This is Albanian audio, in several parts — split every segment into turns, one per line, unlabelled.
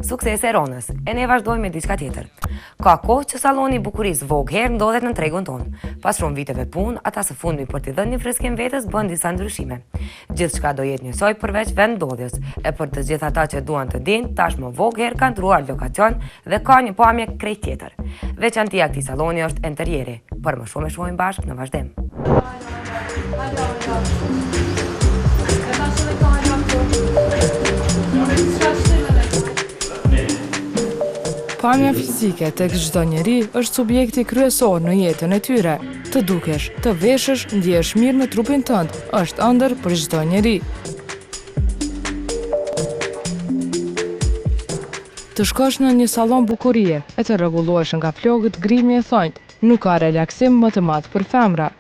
Suksese Ronës, e ne vazhdojmë me diçka tjetër. Ka kohë që salloni i bukurisë Vogue ndodhet në tregun tonë. Pas shumë viteve punë, ata së fundmi për t'i dhënë një freskim vetes bën disa ndryshime. Gjithçka do jetë njësoj përveç vendndodhjes, e për të gjithë ata që duan të dinë, tashmë Vogue ka ndruar lokacion dhe ka një pamje krejt tjetër. Veçantia këtij salloni është interieri. Për më shumë e shohim bashkë në vazhdim.
Pamja fizike tek çdo njeri është subjekti kryesor në jetën e tyre. Të dukesh, të veshësh, ndjehesh mirë në trupin tënd, është ëndër për çdo njeri. Të shkosh në një sallon bukurie e të rregullohesh nga flokët grimi e thonjtë, nuk ka relaksim më të madh për femra.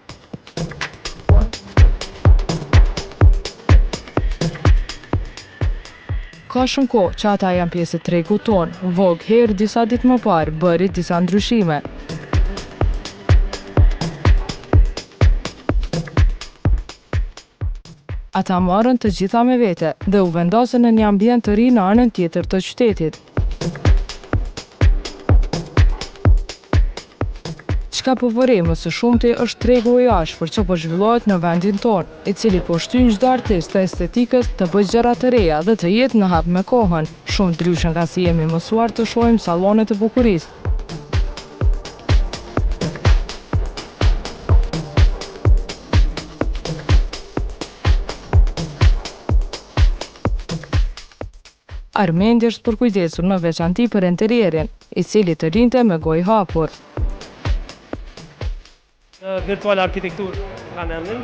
Ka shumë kohë që ata janë pjesë e tregut tonë. Vogue disa ditë më parë bëri disa ndryshime. Ata marrën të gjitha me vete dhe u vendosën në një ambient të ri në anën tjetër të qytetit. Çka po vërej më së shumti është tregu i ashpër që po zhvillohet në vendin tonë, i cili po shtyn çdo artist të estetikës të bëjë gjëra të reja dhe të jetë në hap me kohën, shumë ndryshe nga si jemi mësuar të shohim sallonet e bukurisë. Armendi është përkujdesur në veçanti për interierin, i cili të linte me gojë hapur.
Virtual arkitektur kanë emrin,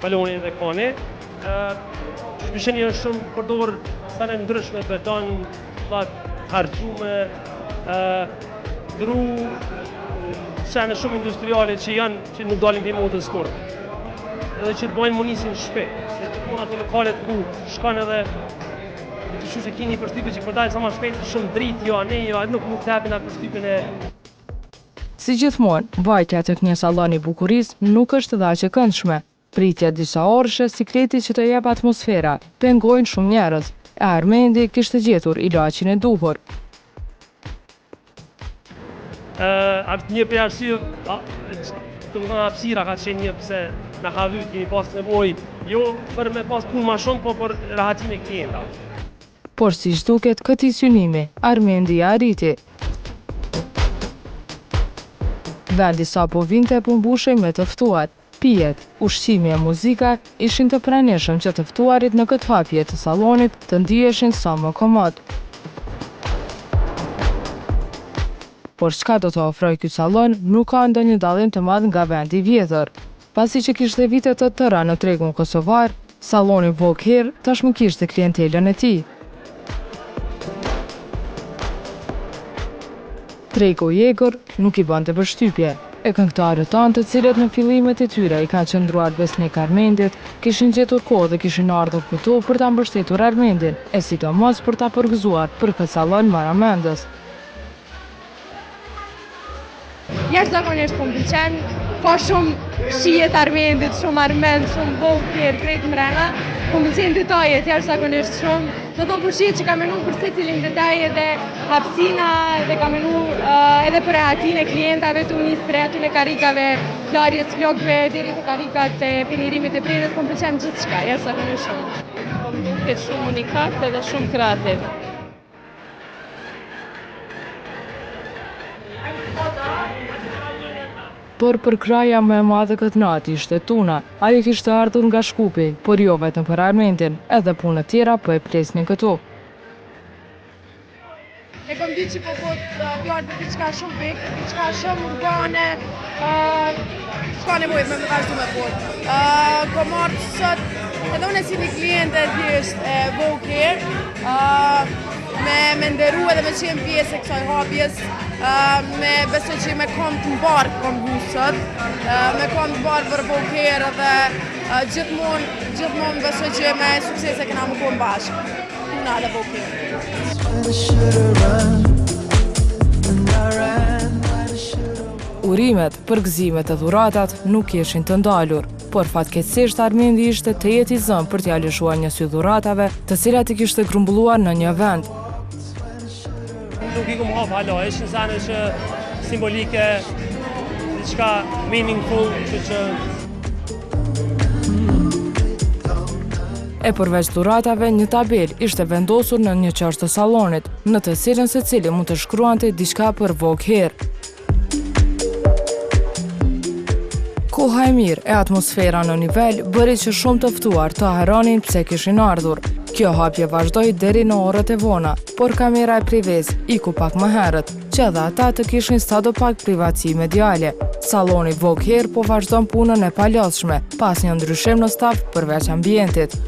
baloni dhe kone. Shpesheni është shumë përdor sane ndryshme, beton, harxume, dru, sane shumë industriale që nuk dalin për modës kur. Edhe që të bojnë munisin shpejt. Se të punë ato lokalet ku shkon edhe të shu se kini përshtypje që përdajnë sa ma shpejt, shumë dritë, jo, ne, jo, nuk të hapin atë përshtypjen e.
Si gjithmonë, vajtja tek një sallon i bukurisë nuk është dha që këndshme. Pritja disa orëshe sikreti që të jep atmosfera, pengojnë shumë njerëz, e Armendi kishte gjetur ilaqin e duhur.
Një për arsye, të më hapësira ka qenë një pse na ka vyt, kemi pas nevojë, jo për me pas punë ma shumë, po për rahatin e klienta.
Por si duket këtij synimi, Armendi ja arriti. Vendi sa po vinte po mbushej me të ftuar. Pijet, ushqimi e muzika ishin të pranishëm që të ftuarit në këtë hapje të sallonit të ndiheshin sa më komod. Por çka do të ofrojë ky sallon nuk ka ndonjë dallim të madh nga vendi i vjetër. Pasi që kishte vite të tëra në tregun kosovar, salloni Vogue tashmë kishte klientelën e tij. Tregu i egër nuk i bante përshtypje. E këngëtarët tanë të cilët në fillimet e tyre i kanë qëndruar besnik Armendit, kishin gjetur kohë dhe kishin ardhur këtu për ta mbështetur Armendin, e sidomos për ta përgëzuar për këtë sallon maramendës.
Jashtëzakonisht po m'pëlqen, ka shumë shihet Armendit, shumë Armend, shumë Vogue, krejt mrena. Po m'pëlqen detajet jashtëzakonisht shumë. Do të thonë shihet që ka menuar për secilin detaj edhe hapësina, edhe ka menuar edhe për rehatin e klientave të unis, për rehatin e karikave, larjes flokëve deri te karikat e pinirimit të prerës, po m'pëlqen gjithçka, jashtëzakonisht shumë.
Është shumë unikat edhe shumë kreativ.
Por për kraja më e madhe këtë natë ishte Tuna. Ajo kishte ardhur nga Shkupi, por jo vetëm për Armendin, edhe punët tjera po e presnin këtu.
E kom ditë që po fjallë për diçka shumë big, diçka shumë urbane, s'ka nevojë me vazhdu me botë. Kom ardhur sot, edhe unë si një klient e thjesht e Vogue, me nderu edhe me qenë pjesë e kësaj hapjes, me besoj që me kom të mbarë kom husët, me kom të mbarë për Vogue edhe gjithmonë besoj që me suksese këna më kom bashkë. Tuna dhe Vogue.
Urimet, përgëzimet e dhuratat nuk ishin të ndalur, por fatkeqësisht Armendi ishte të jetë i zënë për t'ia lëshuar një sy dhuratave, të cilat i kishte grumbulluar në një vend.
nuk I kom hap hala, është një sene që simbolike, diçka meaningful, që
E përveç dhuratave, një tabel ishte vendosur në një qërë të sallonit, në të cilën secili mund të shkruante diçka për Vogue Hair. Koha e mirë e atmosfera në nivel bëri që shumë të ftuar të haronin pse kishin ardhur. Kjo hapje vazhdoi deri në orët e vona, por kamera e prives iku pak më herët, që edhe ata të kishin sadopak privatësi mediale. Salloni Vogue Hair po vazhdon punën e palodhshme, pas një ndryshim në staf përveç ambientit.